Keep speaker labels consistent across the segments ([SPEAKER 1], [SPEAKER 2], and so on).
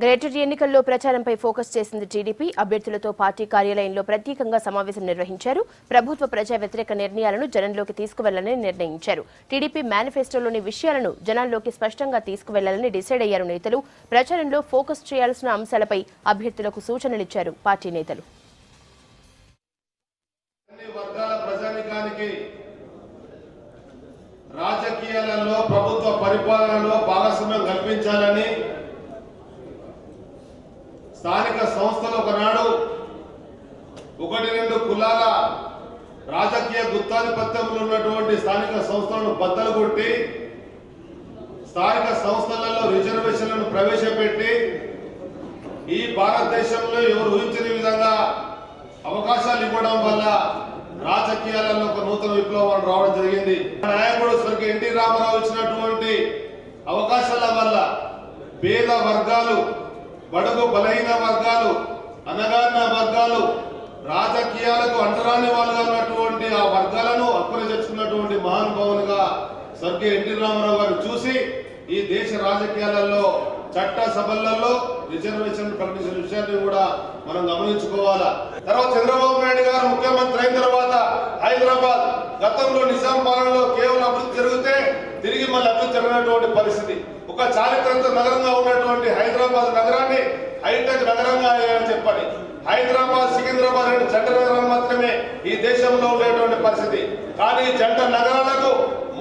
[SPEAKER 1] Greater ఎన్నికల్లో ప్రచారంపై focus చేసింది TDP. అభ్యర్థులతో party కార్యాలయంలో ప్రత్యేకంగా సమావేశం నిర్వహించారు. ప్రభుత్వ ప్రజా వ్యతిరేక నిర్ణయాలను జనంలోకి తీసుకువెళ్లాలని నిర్ణయించారు. టీడీపీ మేనిఫెస్టోలోని విషయాలను జనాల్లోకి స్పష్టంగా తీసుకువెళ్లాలని డిసైడ్ అయ్యారు నేతలు. ప్రచారంలో ఫోకస్ చేయాల్సిన అంశాలపై అభ్యర్థులకు సూచనలిచ్చారు పార్టీ నేతలు.
[SPEAKER 2] రాజకీయాలలో ప్రభుత్వ పరిపాలనలో భాగస్వామ్యం కల్పించాలని స్థానిక సంస్థలు ఒకనాడు 1-2 కులాల రాజకీయ గుత్తాధిపత్యంలో ఉన్నటువంటి స్థానిక సంస్థలను బద్దలు కొట్టి స్థానిక సంస్థలలో రిజర్వేషన్లను ప్రవేశపెట్టి ఈ భారతదేశంలో ఎవరు ఊహించని విధంగా అవకాశాలు ఇవ్వడం వల్ల రాజకీయాలలో ఒక నూతన విప్లవం రావడం జరిగింది. నాయకుడు స్వర్గీయ ఎన్టీ రామారావు ఇచ్చినటువంటి అవకాశాల వల్ల పేద వర్గాలు, బడుగు బలహీన వర్గాలు, అనగారిన వర్గాలు, రాజకీయాలకు అంటరాని వాళ్ళుగా ఉన్నటువంటి ఆ వర్గాలను అక్కున చేర్చుకున్నటువంటి మహానుభావులుగా స్వర్గీయ ఎన్టీ రామారావు గారు చూసి ఈ దేశ రాజకీయాలలో చట్ట సభలలో రిజర్వేషన్ ప్రకటించిన విషయాన్ని కూడా మనం గమనించుకోవాలా. తర్వాత చంద్రబాబు నాయుడు గారు ముఖ్యమంత్రి అయిన తర్వాత హైదరాబాద్ గతంలో నిజాం పాలనలో కేవలం అభివృద్ధి జరిగితే తిరిగి మళ్ళీ అభివృద్ధి జరిగినటువంటి పరిస్థితి. ఒక చారిత్రక నగరంగా ఉన్నటువంటి హైదరాబాద్ నగరాన్ని హైటెక్ నగరంగా అయ్యాయని చెప్పని హైదరాబాద్ సికింద్రాబాద్ అంటే జంట నగరం మాత్రమే ఈ దేశంలో ఉండేటువంటి పరిస్థితి. కానీ జంట నగరాలకు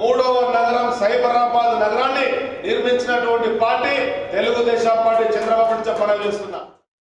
[SPEAKER 2] 3వ నగరం సైబరాబాద్ నగరాన్ని నిర్మించినటువంటి పార్టీ తెలుగుదేశం పార్టీ. చంద్రబాబు చెప్పడం చేస్తున్నా.